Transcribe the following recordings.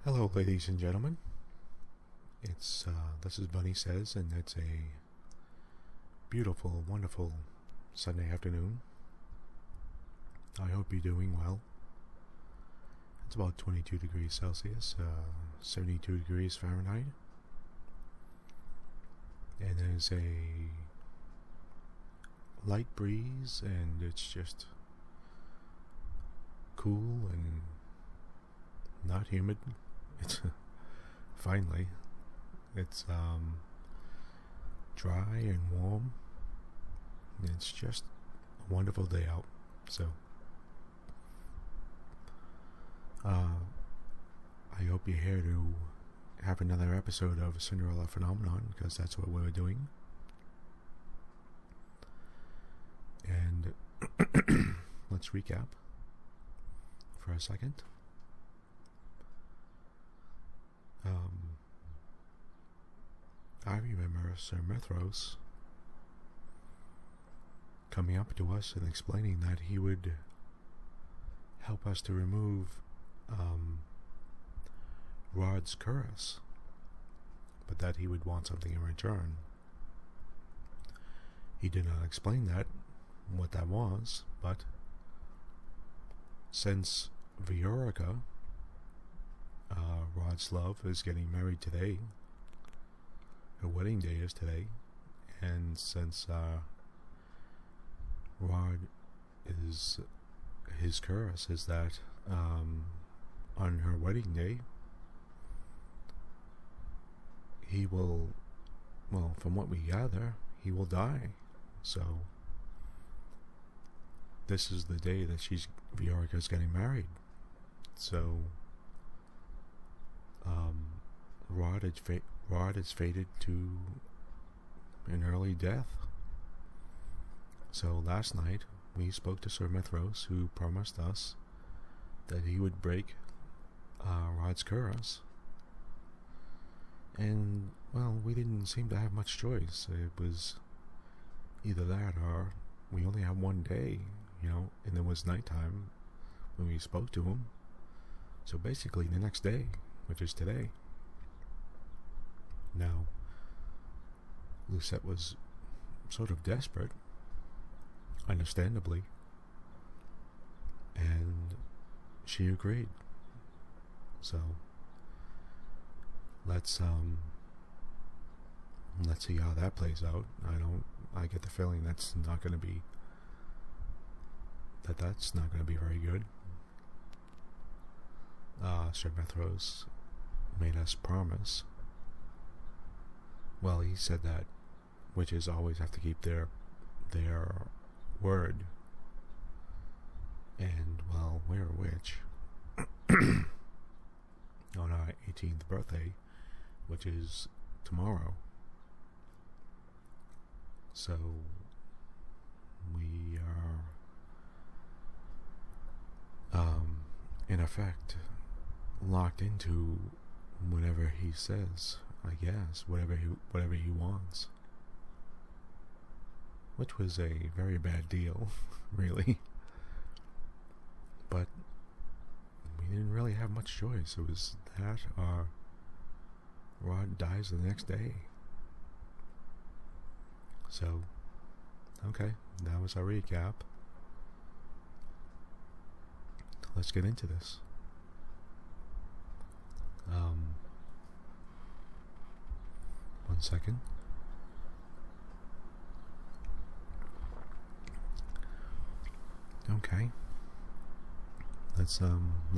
Hello, ladies and gentlemen. It's this is Bunny Says, and it's a beautiful, wonderful Sunday afternoon. I hope you're doing well. It's about 22 degrees Celsius, 72 degrees Fahrenheit, and there's a light breeze, and it's just cool and not humid. It's finally, it's dry and warm. It's just a wonderful day out. So I hope you're here to have another episode of Cinderella Phenomenon, because that's what we're doing. And let's recap for a second. I remember Sir Mithros coming up to us and explaining that he would help us to remove Rod's curse, but that he would want something in return. He did not explain what that was, but since Viorica, Rod's love, is getting married today, her wedding day is today, and since Rod is, his curse is that on her wedding day he will, well, from what we gather, he will die. So this is the day that Viorica's getting married. So Rod is fated to an early death. So last night we spoke to Sir Mithros, who promised us that he would break Rod's curse. And, well, we didn't seem to have much choice. It was either that or we only have one day, and it was nighttime when we spoke to him. So basically the next day, which is today. Now, Lucette was sort of desperate, understandably, and she agreed. So let's see how that plays out. I get the feeling that's not going to be very good. Sir Mithros made us promise. Well, he said that witches always have to keep their word. And, well, we're a witch. On our 18th birthday, which is tomorrow. So we are in effect locked into whatever he says, I guess, whatever he wants, which was a very bad deal, really. But we didn't really have much choice. It was that or Rod dies the next day. So, okay, that was our recap. Let's get into this. One second. Okay. Let's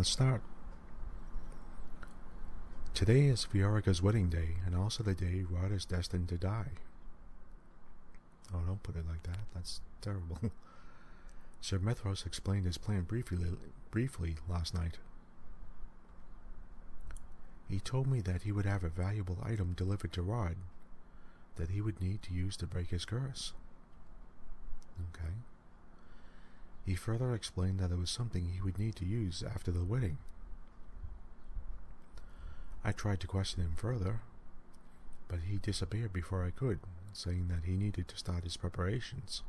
start. Today is Viorica's wedding day, and also the day Rod is destined to die. Oh, don't put it like that. That's terrible. Sir Mithros explained his plan briefly last night. He told me that he would have a valuable item delivered to Rod that he would need to use to break his curse. Okay. He further explained that it was something he would need to use after the wedding. I tried to question him further, but he disappeared before I could, saying that he needed to start his preparations.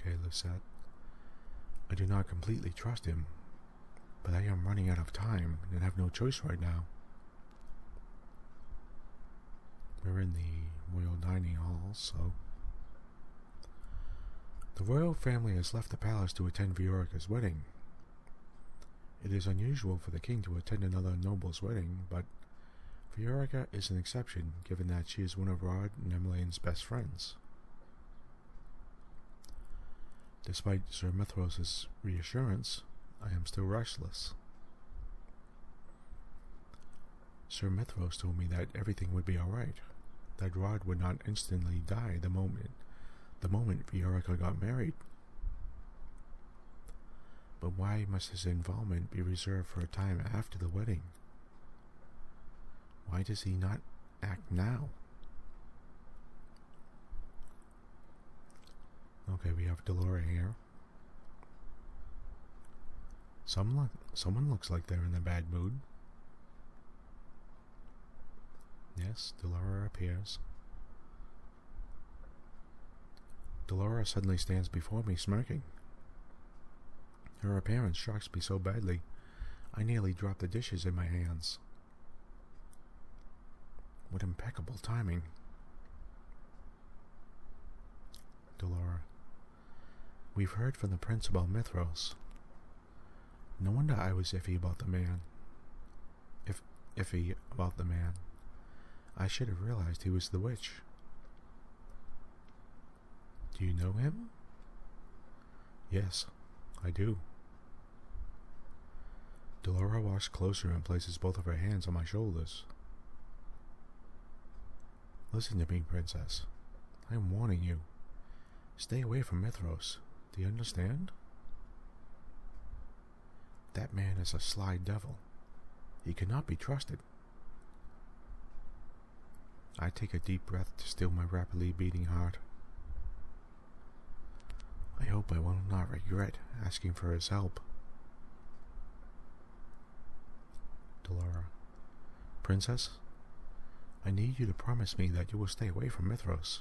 Okay, Lucette. I do not completely trust him, but I am running out of time and have no choice right now. We're in the royal dining hall, so... The royal family has left the palace to attend Viorica's wedding. It is unusual for the king to attend another noble's wedding, but Viorica is an exception, given that she is one of Rod and Emmeline's best friends. Despite Sir Mithros' reassurance, I am still restless. Sir Mithros told me that everything would be alright, that Rod would not instantly die the moment Viorica got married. But why must his involvement be reserved for a time after the wedding? Why does he not act now? Okay, we have Delora here. Someone looks like they're in a bad mood. Yes, Delora appears. Delora suddenly stands before me, smirking. Her appearance shocks me so badly, I nearly drop the dishes in my hands. What impeccable timing. Delora. We've heard from the prince about Mithros. No wonder I was iffy about the man. Iffy about the man. I should have realized he was the witch. Do you know him? Yes, I do. Delora walks closer and places both of her hands on my shoulders. Listen to me, princess. I am warning you. Stay away from Mithros. Do you understand? That man is a sly devil. He cannot be trusted. I take a deep breath to still my rapidly beating heart. I hope I will not regret asking for his help. Delora. Princess, I need you to promise me that you will stay away from Mithros.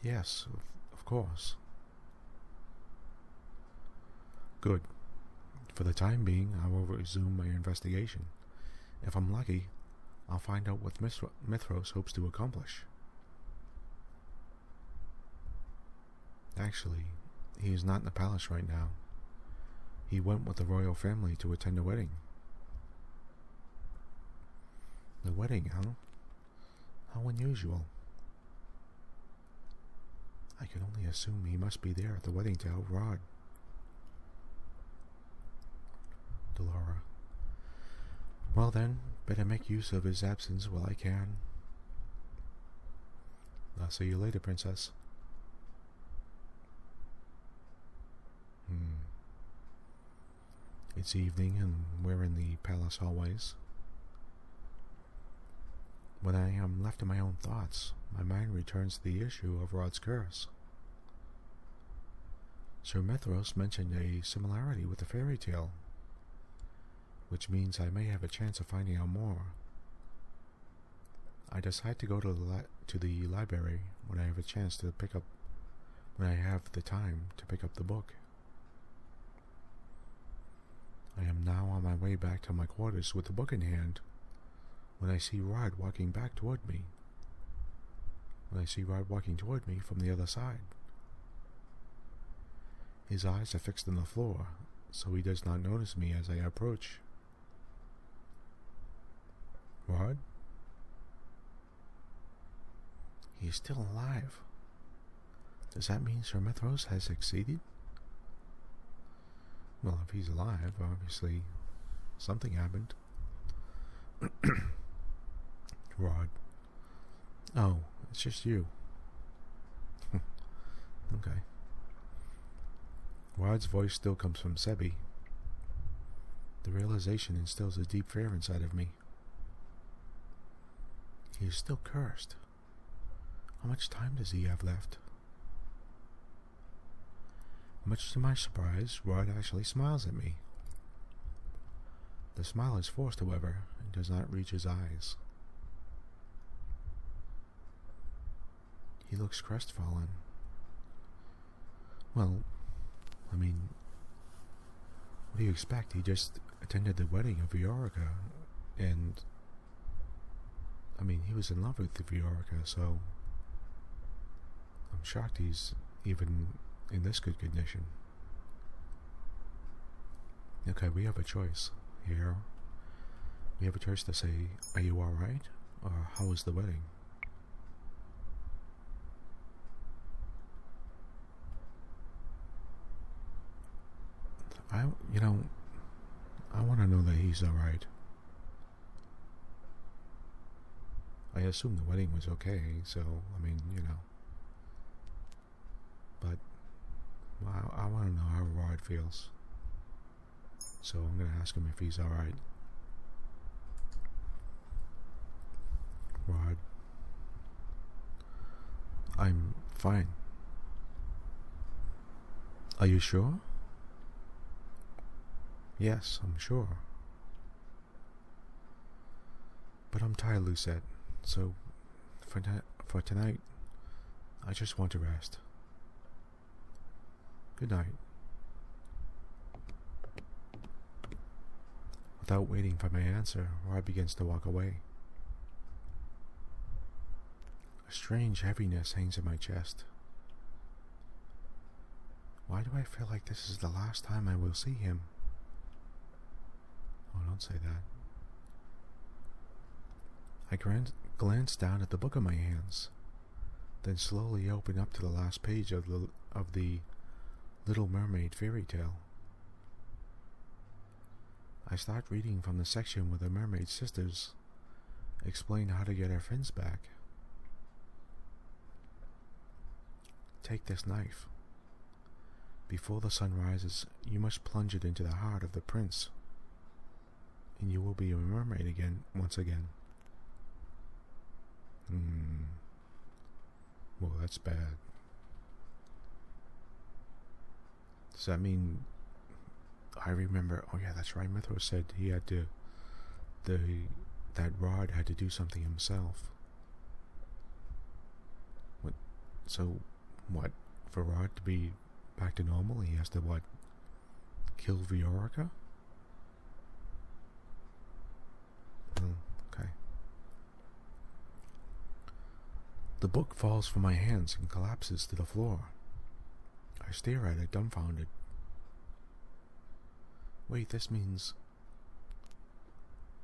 Yes, of course. Good. For the time being, I will resume my investigation. If I'm lucky, I'll find out what Mithros hopes to accomplish. Actually, he is not in the palace right now. He went with the royal family to attend a wedding. The wedding, huh? How unusual. I can only assume he must be there at the wedding to help Rod. Delora. Well then, better make use of his absence while I can. I'll see you later, princess. It's evening and we're in the palace hallways. When I am left to my own thoughts, my mind returns to the issue of Rod's curse. Sir Mithros mentioned a similarity with the fairy tale, which means I may have a chance of finding out more. I decide to go to the library when I have a chance to when I have the time to pick up the book. I am now on my way back to my quarters with the book in hand when I see Rod walking back toward me. When I see Rod walking toward me from the other side. His eyes are fixed on the floor, so he does not notice me as I approach. Rod? He is still alive. Does that mean Sir Mithros has succeeded? Well, if he's alive, obviously something happened. Rod. Oh, it's just you. Okay. Rod's voice still comes from Sebi. The realization instills a deep fear inside of me. He is still cursed. How much time does he have left? Much to my surprise, Rod actually smiles at me. The smile is forced, however, and does not reach his eyes. He looks crestfallen, Well, I mean, what do you expect? He just attended the wedding of Viorica, and I mean, he was in love with Viorica, so I'm shocked he's even in this good condition. Okay, we have a choice here. We have a choice to say, are you alright? Or how was the wedding? I want to know that he's alright. I assume the wedding was okay, so, I mean, But I want to know how Rod feels. So I'm going to ask him if he's alright. Rod. I'm fine. Are you sure? Yes, I'm sure. But I'm tired, Lucette, so for tonight, I just want to rest. Good night. Without waiting for my answer, Rod begins to walk away. A strange heaviness hangs in my chest. Why do I feel like this is the last time I will see him? Oh, don't say that. I glance down at the book in my hands, then slowly open up to the last page of the Little Mermaid fairy tale. I start reading from the section where the mermaid sisters explain how to get our friends back. Take this knife. Before the sun rises, you must plunge it into the heart of the prince, and you will be a mermaid again, once again. Well, that's bad. Does that mean... I remember... Oh yeah, that's right. Mithras said he had to... that Rod had to do something himself. What? So, what? For Rod to be back to normal, he has to, what? Kill Viorica? Oh, okay. The book falls from my hands and collapses to the floor. I stare at it, dumbfounded. Wait, this means...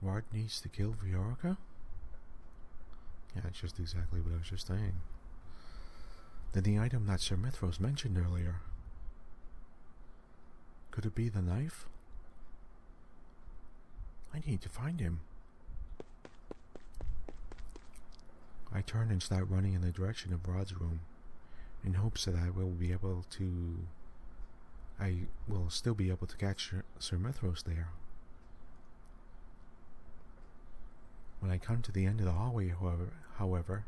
Rod needs to kill Viorica? Yeah, it's just exactly what I was just saying. Then the item that Sir Mithros mentioned earlier. Could it be the knife? I need to find him. I turn and start running in the direction of Rod's room, in hopes that I will still be able to catch Sir Mithros there. When I come to the end of the hallway, however,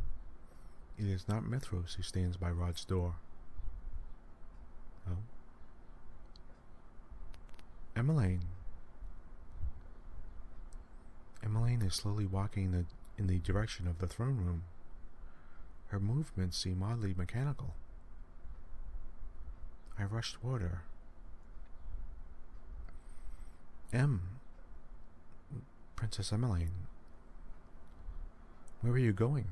it is not Mithros who stands by Rod's door. Oh. Emmeline. Emmeline is slowly walking in the direction of the throne room. Her movements seem oddly mechanical. I rush toward her. Princess Emmeline, where are you going?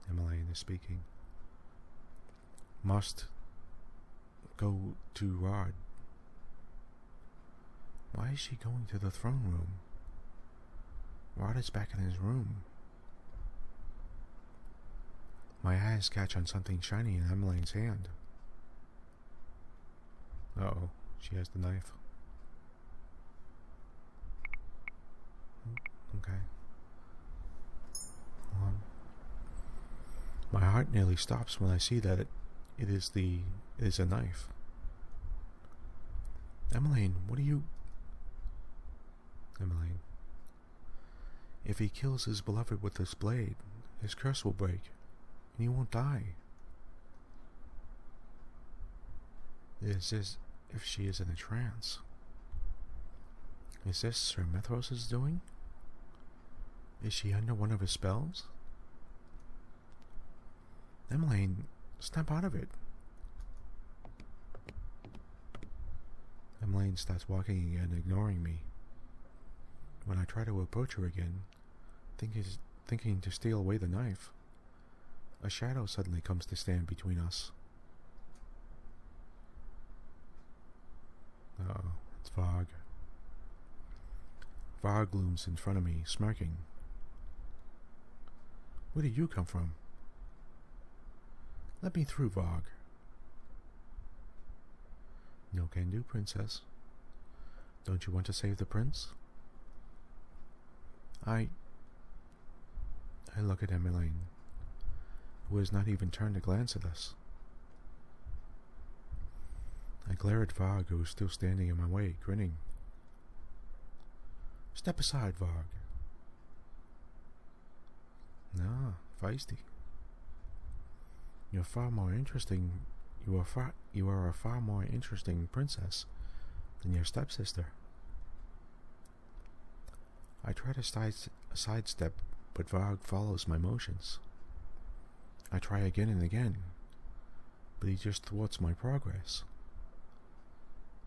Emmeline is speaking. Must go to Rod. Why is she going to the throne room? Rod is back in his room. My eyes catch on something shiny in Emmeline's hand. Uh-oh, she has the knife. Okay. My heart nearly stops when I see that it is a knife. Emmeline, what are you... Emmeline. If he kills his beloved with this blade, his curse will break, and he won't die. It is as if she is in a trance. Is this Sir Mithros' doing? Is she under one of his spells? Emmeline, Snap out of it. Emmeline starts walking again, ignoring me. When I try to approach her again, thinking to steal away the knife, a shadow suddenly comes to stand between us. Oh, it's Varg. Varg looms in front of me, smirking. Where did you come from? Let me through, Varg. No can do, princess. Don't you want to save the prince? I look at Emmeline, who has not even turned to glance at us. I glare at Varg, who is still standing in my way, grinning. Step aside, Varg. No, feisty. You're far more interesting. You are a far more interesting princess than your stepsister. I try to sidestep, but Varg follows my motions. I try again and again, but he just thwarts my progress.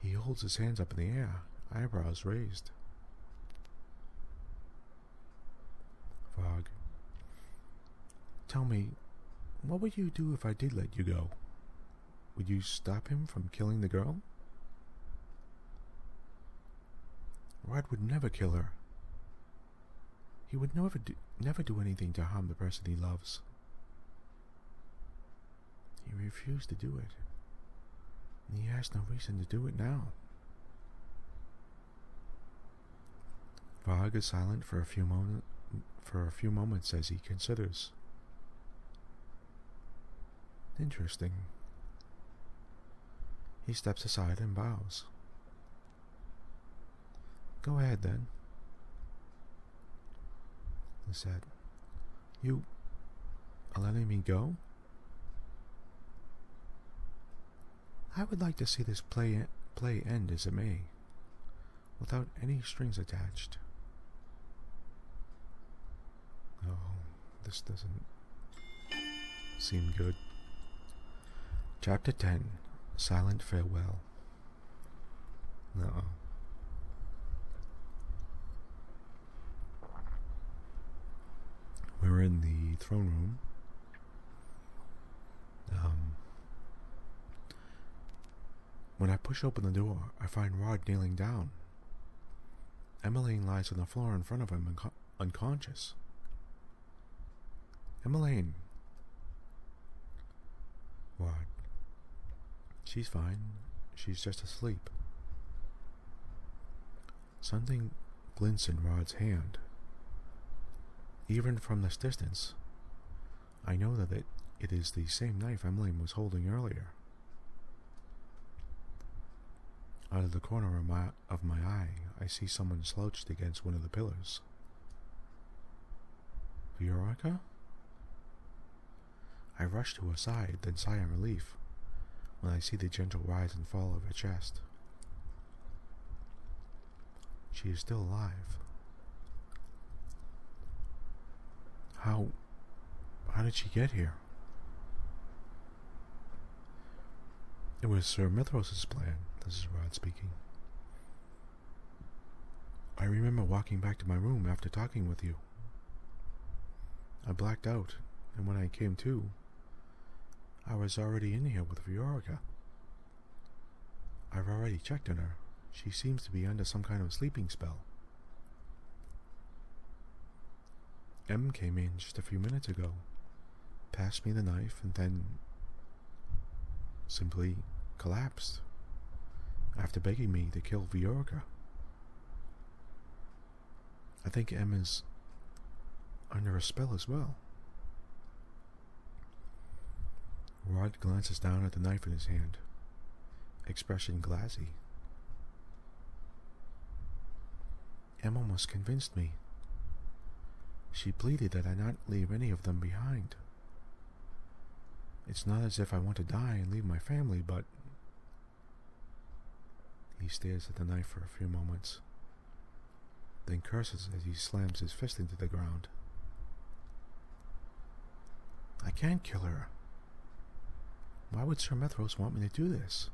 He holds his hands up in the air, eyebrows raised. Varg, tell me, what would you do if I did let you go? Would you stop him from killing the girl? Rod would never kill her. He would never do anything to harm the person he loves. He refused to do it, and he has no reason to do it now. Varg is silent for a few moments as he considers. Interesting. He steps aside and bows. Go ahead, then. Lucette, you are letting me go? I would like to see this play end as it may, without any strings attached. Oh, this doesn't seem good. Chapter 10, Silent Farewell. Uh-oh. We're in the throne room. When I push open the door, I find Rod kneeling down. Emmeline lies on the floor in front of him, unconscious. Emmeline. Rod. She's fine. She's just asleep. Something glints in Rod's hand. Even from this distance, I know that it is the same knife Emmeline was holding earlier. Out of the corner of my eye, I see someone slouched against one of the pillars. Viorica? I rush to her side, then sigh in relief when I see the gentle rise and fall of her chest. She is still alive. How did she get here? It was Sir Mithros' plan. This is Rod speaking. I remember walking back to my room after talking with you. I blacked out, and when I came to, I was already in here with Viorica. I've already checked on her. She seems to be under some kind of sleeping spell. M came in just a few minutes ago, passed me the knife, and then simply collapsed after begging me to kill Viorica. I think M is under a spell as well. Rod glances down at the knife in his hand, expression glassy. M almost convinced me. She pleaded that I not leave any of them behind. It's not as if I want to die and leave my family, but... He stares at the knife for a few moments, then curses as he slams his fist into the ground. I can't kill her. Why would Sir Methros want me to do this?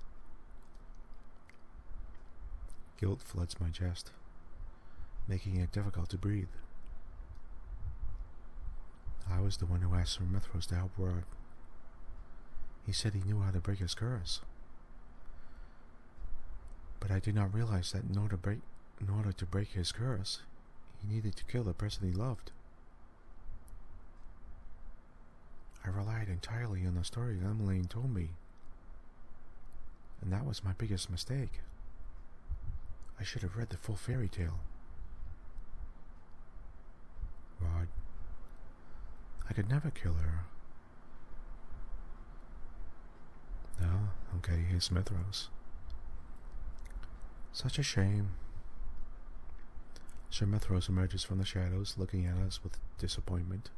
Guilt floods my chest, making it difficult to breathe. I was the one who asked Sir Methros to help Rod. He said he knew how to break his curse. But I did not realize that in order to break his curse, he needed to kill the person he loved. I relied entirely on the story Emmeline told me, and that was my biggest mistake. I should have read the full fairy tale. Rod, I could never kill her. No, okay, here's Mithros. Such a shame. Sir Mithros emerges from the shadows, looking at us with disappointment.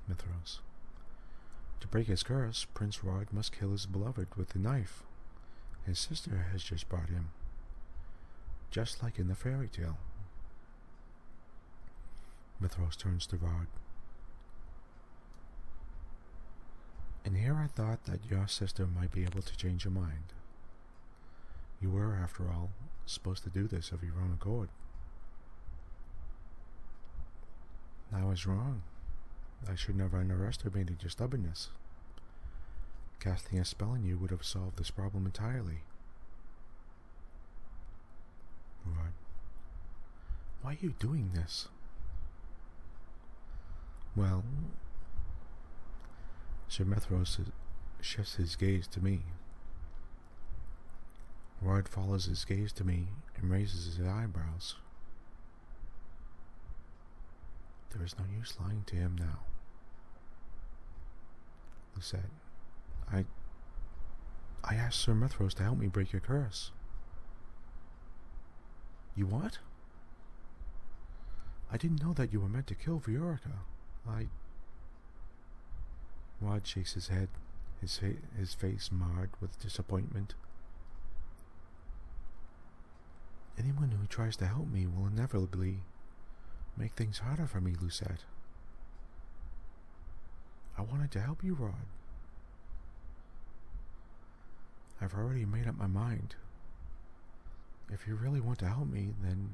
Mithros. To break his curse, Prince Rod must kill his beloved with the knife his sister has just brought him, just like in the fairy tale. Mithros turns to Rod. And here I thought that your sister might be able to change your mind. You were, after all, supposed to do this of your own accord. I was wrong. I should never underestimated your stubbornness. Casting a spell on you would have solved this problem entirely. Rod, why are you doing this? Well, Sir Methros shifts his gaze to me. Rod follows his gaze to me and raises his eyebrows. There is no use lying to him now. Lucette, I asked Sir Methros to help me break your curse. You what? I didn't know that you were meant to kill Viorica. Rod shakes his head, his face marred with disappointment. Anyone who tries to help me will inevitably make things harder for me, Lucette. I wanted to help you, Rod. I've already made up my mind. If you really want to help me, then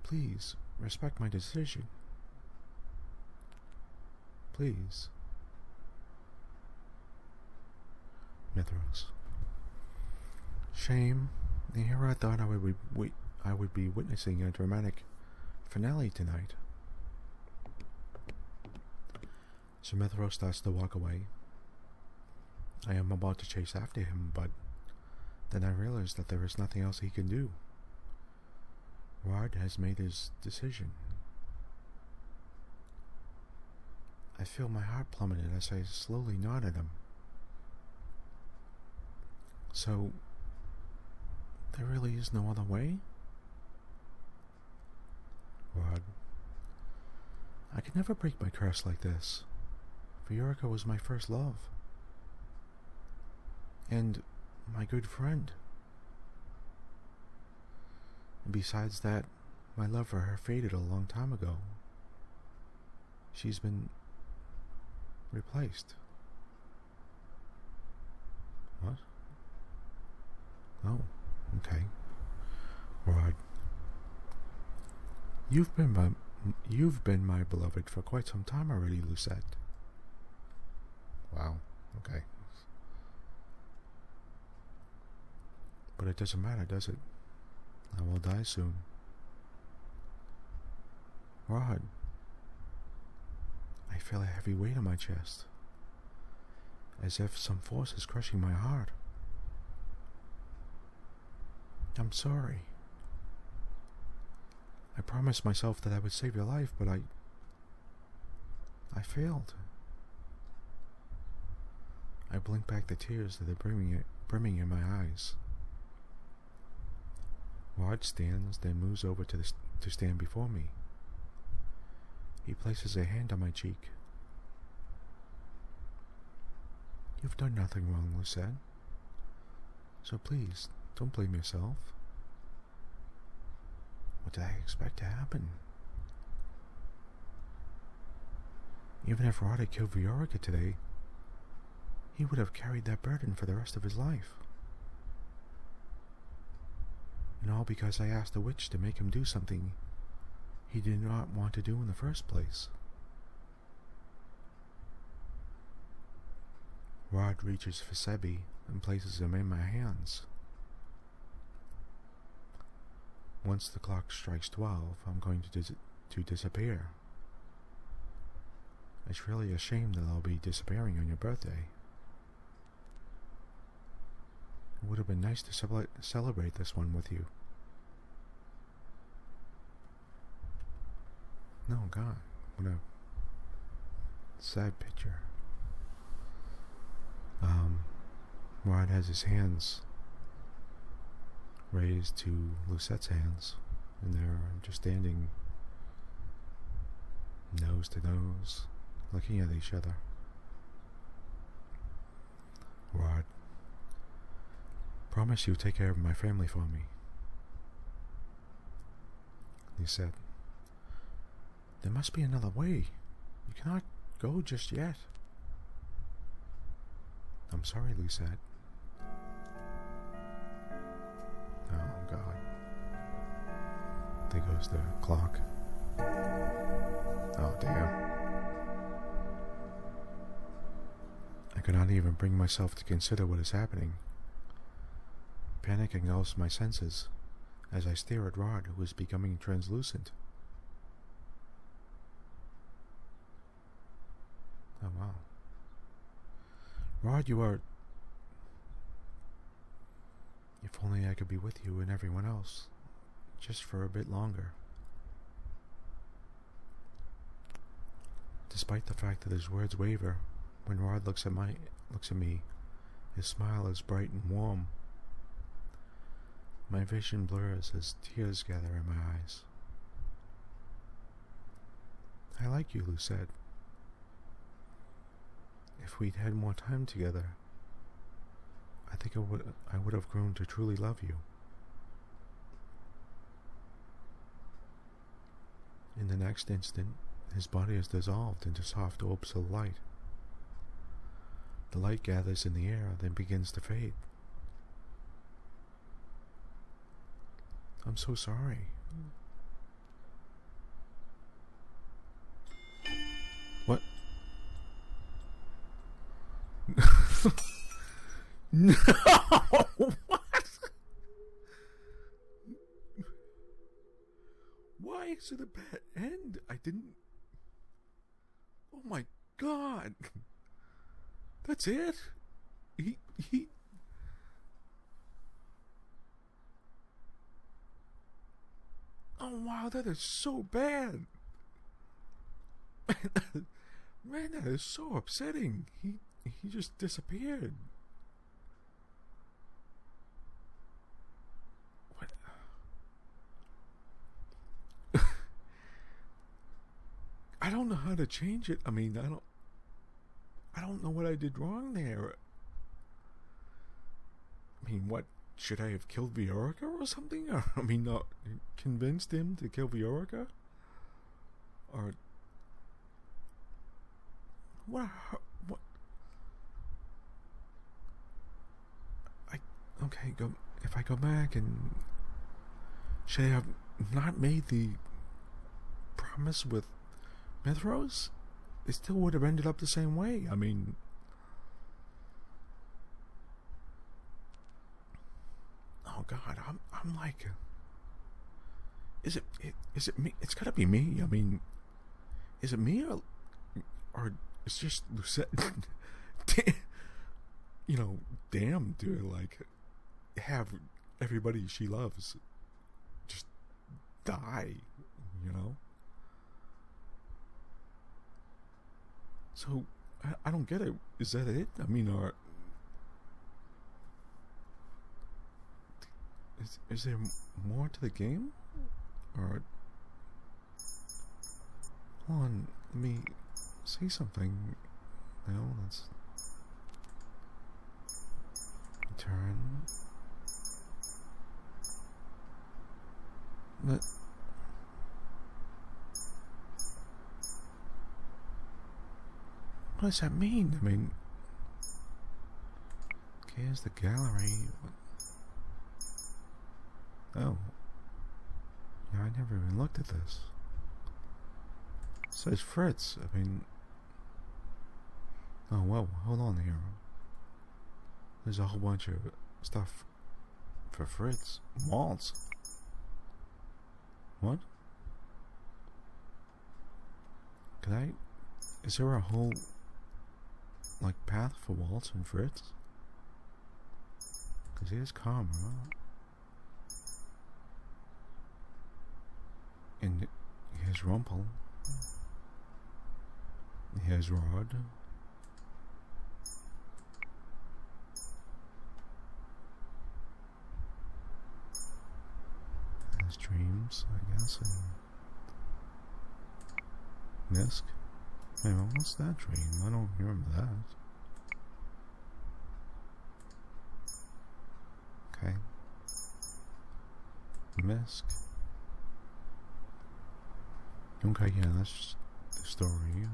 please respect my decision. Please. Mithros. Shame. Here I thought I would be witnessing a dramatic finale tonight. Sir Mithros starts to walk away. I am about to chase after him, but then I realize that there is nothing else he can do. Rod has made his decision. I feel my heart plummeted as I slowly nod at him. So, there really is no other way? Rod, I could never break my curse like this. Viorica was my first love. And my good friend. And besides that, my love for her faded a long time ago. She's been replaced. What? Oh, okay. Rod, you've been my beloved for quite some time already, Lucette. Wow, okay. But it doesn't matter, does it? I will die soon. Rod, I feel a heavy weight on my chest, as if some force is crushing my heart. I'm sorry. I promised myself that I would save your life, but I failed. I blink back the tears that are brimming in my eyes. Rod stands, then moves over to stand before me. He places a hand on my cheek. You've done nothing wrong, Lucette. So please, don't blame yourself. What did I expect to happen? Even if Rod had killed Viorica today, he would have carried that burden for the rest of his life. And all because I asked the witch to make him do something he did not want to do in the first place. Rod reaches for Sebi and places him in my hands. Once the clock strikes 12, I'm going to disappear. It's really a shame that I'll be disappearing on your birthday. It would have been nice to celebrate this one with you. No, God, what a sad picture. Rod has his hands raised to Lucette's hands, and they're just standing nose to nose, looking at each other. Rod, promise you'll take care of my family for me. Lucette, there must be another way. You cannot go just yet. I'm sorry, Lucette. Oh, God. There goes the clock. Oh, damn. I cannot even bring myself to consider what is happening. Panic engulfs my senses as I stare at Rod, who is becoming translucent. Oh, wow. Rod, you are... If only I could be with you and everyone else, just for a bit longer. Despite the fact that his words waver, when Rod looks at me, his smile is bright and warm. My vision blurs as tears gather in my eyes. I like you, Lucette. If we'd had more time together, I think I would have grown to truly love you. In the next instant, his body is dissolved into soft orbs of light. The light gathers in the air, then begins to fade. I'm so sorry. What? No! What? Why is it a bad end? I didn't... Oh my God! That's it? He... Oh wow, that is so bad! Man, that is so upsetting. He just disappeared. What? I don't know how to change it. I mean, I don't know what I did wrong there. I mean, what? Should I have killed Viorica or something? Or, I mean, not convinced him to kill Viorica? Or... What? Okay, if I go back and... Should I have not made the promise with Mithros? It still would have ended up the same way. I mean... Oh God, I'm like... Is it me? It's gotta be me. I mean... Is it me or it's just Lucette? You know, damn, dude, like... have everybody she loves just die, you know? So, I don't get it. Is that it? I mean, or... Is there more to the game? Or... Hold on, let me say something. No, let's... Turn... But What does that mean? I mean, okay, here's the gallery. Oh. Yeah, I never even looked at this. It says Fritz. I mean... Oh, well, hold on here. There's a whole bunch of stuff for Fritz. Waltz. What? Can I... Is there a whole... like, path for Waltz and Fritz? Because here's Karma. And here's Rumpel. Here's Rod. There's Dreams, I guess, and Misk. Hey, well, what's that dream? I don't remember that. Okay. Misk. Okay, yeah, that's just the story.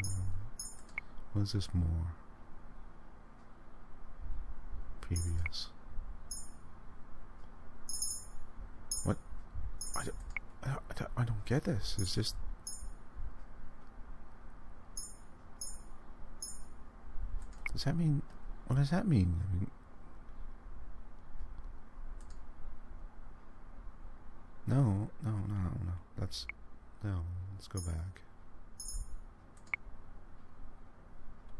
What is this more? Previous. What? I don't get this. It's just... Does that mean... What does that mean? I mean... No. That's... No, let's go back.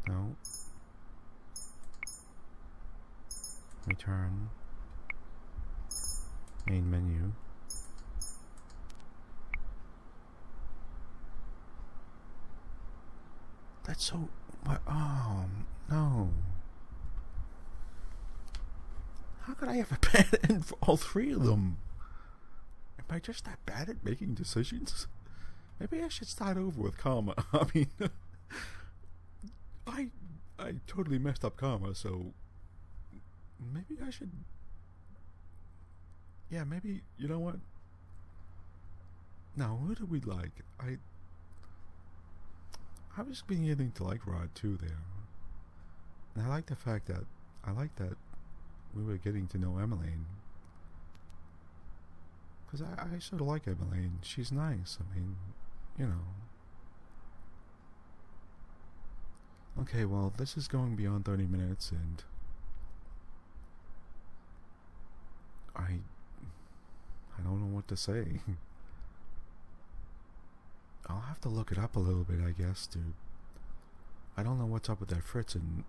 No. Return. Main menu. That's so... What? Oh, no. How could I have a bad end for all three of them? Am I just that bad at making decisions? Maybe I should start over with Karma. I mean, I totally messed up Karma, so maybe I should... Yeah, maybe, you know what? Now, who do we like? I was beginning to like Rod too there. And I like the fact that, we were getting to know Emmeline. Because I sort of like Emmeline. She's nice. I mean, you know. Okay, well, this is going beyond 30 minutes, and I don't know what to say. I'll have to look it up a little bit, I guess, to... I don't know what's up with that Fritz and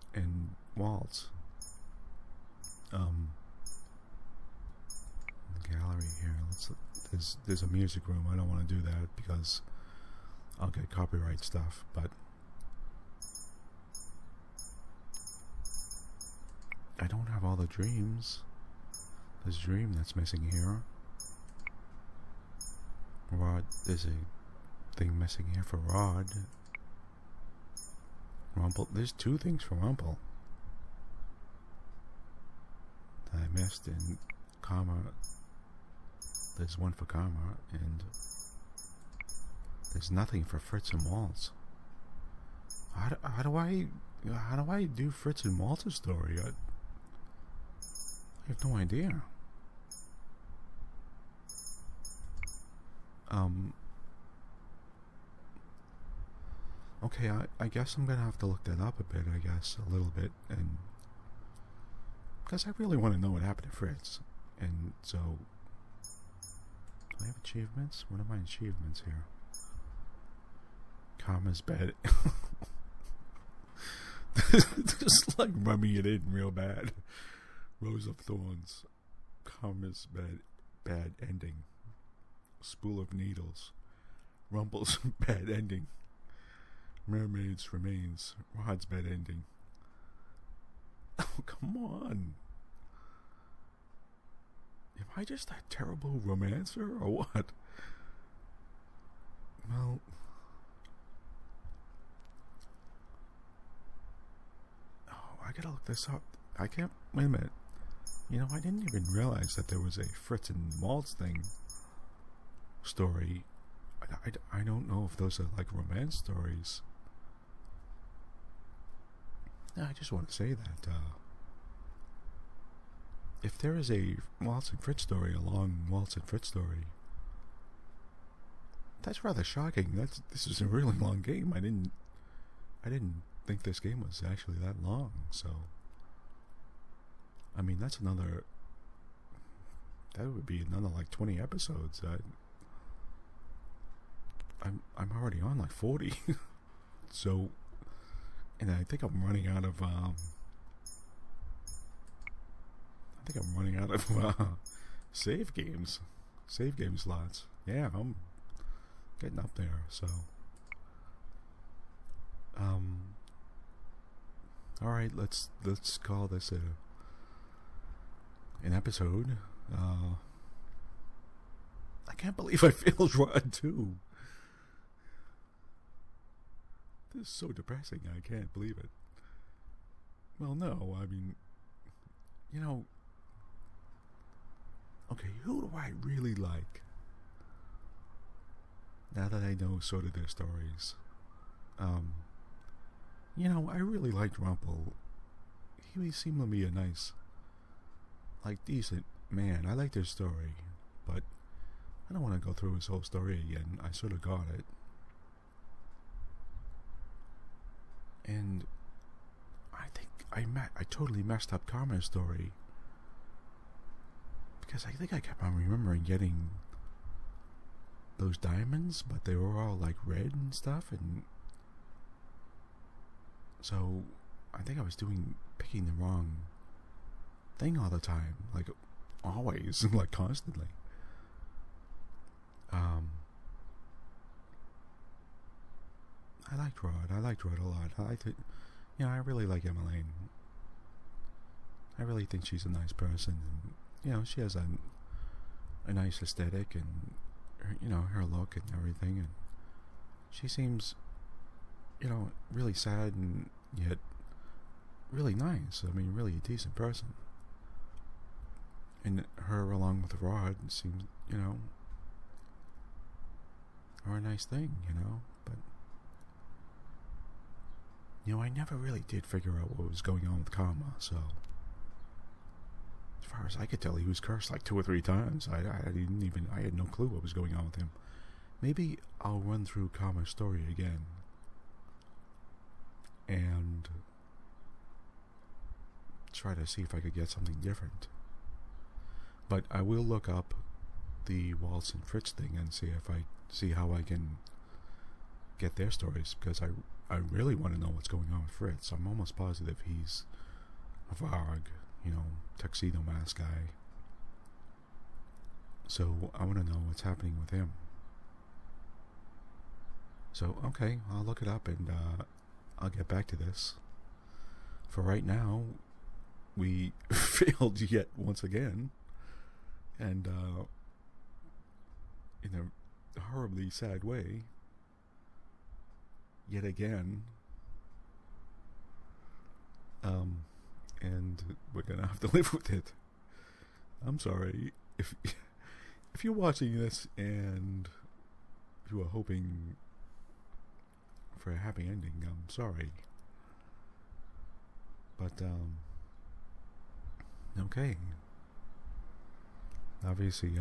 Waltz. The gallery here. There's a music room. I don't want to do that because I'll get copyright stuff, but I don't have all the dreams. There's a dream that's missing here. Rod, there's a thing missing here for Rod. Rumpel, there's two things for Rumpel that I missed, and Karma, there's one for Karma, and there's nothing for Fritz and Waltz. How do I do Fritz and Waltz's story? I have no idea. Okay, I guess I'm gonna have to look that up a bit, I guess, a little bit, and because I really want to know what happened to Fritz. And so, do I have achievements? What are my achievements here? Karma's bed. Just like rubbing it in real bad. Rose of Thorns. Karma's bad ending. Spool of Needles. Rumpel's bad ending. Mermaid's Remains. Rod's bad ending. Oh, come on. Am I just that terrible romancer or what? Well, oh, I gotta look this up. I can't, wait a minute. You know, I didn't even realize that there was a Fritz and Waltz story. I don't know if those are like romance stories. I just want to say that if there is a Waltz and Fritz story, a long Waltz and Fritz story, that's rather shocking. This is a really long game. I didn't think this game was actually that long. So, I mean, that would be another like 20 episodes. I'm already on like 40. So, and I think I'm running out of save game slots. Yeah, I'm getting up there. So, all right, let's call this an episode. I can't believe I failed Rod 2. This is so depressing. I can't believe it. Well, no, I mean, you know, okay, who do I really like? Now that I know sort of their stories. You know, I really liked Rumpel. He seemed to be a nice, like, decent man. I liked his story, but I don't want to go through his whole story again. I sort of got it. And I think I totally messed up Karma's story, because I think I kept on remembering getting those diamonds, but they were all like red and stuff, and so I think I was picking the wrong thing all the time, like always, like constantly. I liked Rod. I liked Rod a lot. I liked it. You know, I really like Emmeline. I really think she's a nice person, and you know, she has a nice aesthetic, and you know, her look and everything, and she seems, you know, really sad and yet really nice. I mean, really a decent person. And her, along with Rod, seems, you know, are a nice thing, you know. But you know, I never really did figure out what was going on with Karma. So, as far as I could tell, he was cursed like 2 or 3 times. I had no clue what was going on with him. Maybe I'll run through Karma's story again and try to see if I could get something different. But I will look up the Waltz and Fritz thing and see how I can get their stories, because I really want to know what's going on with Fritz. I'm almost positive he's a Varg, you know, tuxedo mask guy. So I want to know what's happening with him. So, okay, I'll look it up and I'll get back to this. For right now, we failed yet once again. And in a horribly sad way, yet again. And we're gonna have to live with it. I'm sorry if you're watching this and you are hoping for a happy ending. I'm sorry, but okay. Obviously,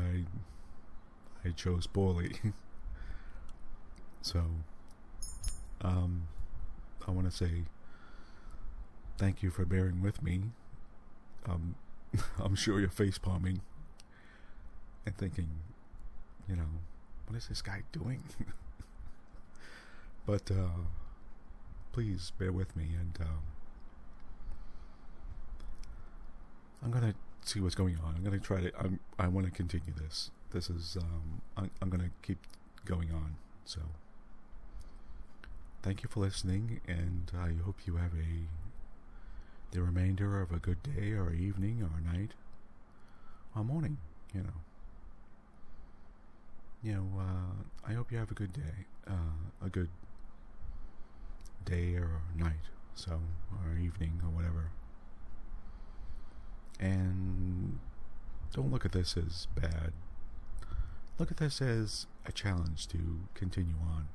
I chose poorly. So, I want to say thank you for bearing with me. I'm sure you're face palming and thinking, you know, what is this guy doing? But please bear with me, and I'm gonna see what's going on. I'm gonna try to. I want to continue this. This is. I'm gonna keep going on. So, thank you for listening, and I hope you have the remainder of a good day, or evening, or night, or morning. I hope you have a good day. A good day or night, so, or evening, or whatever. And don't look at this as bad. Look at this as a challenge to continue on.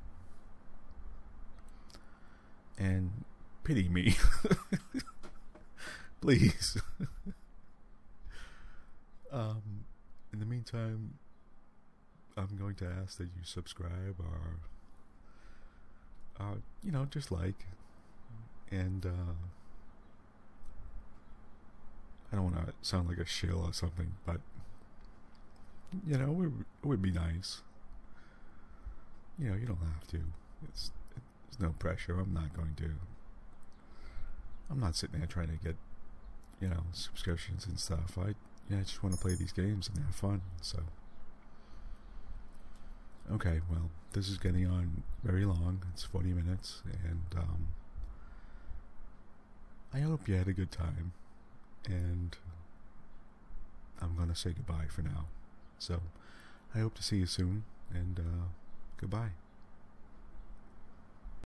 And pity me. Please. In the meantime, I'm going to ask that you subscribe or, just like. And, I don't want to sound like a shill or something, but, it would be nice. You don't have to. There's no pressure. I'm not sitting there trying to get, subscriptions and stuff. I just want to play these games and have fun, so. Okay, well, this is getting on very long. It's 40 minutes, and, I hope you had a good time, and I'm gonna say goodbye for now. So, I hope to see you soon, and, goodbye.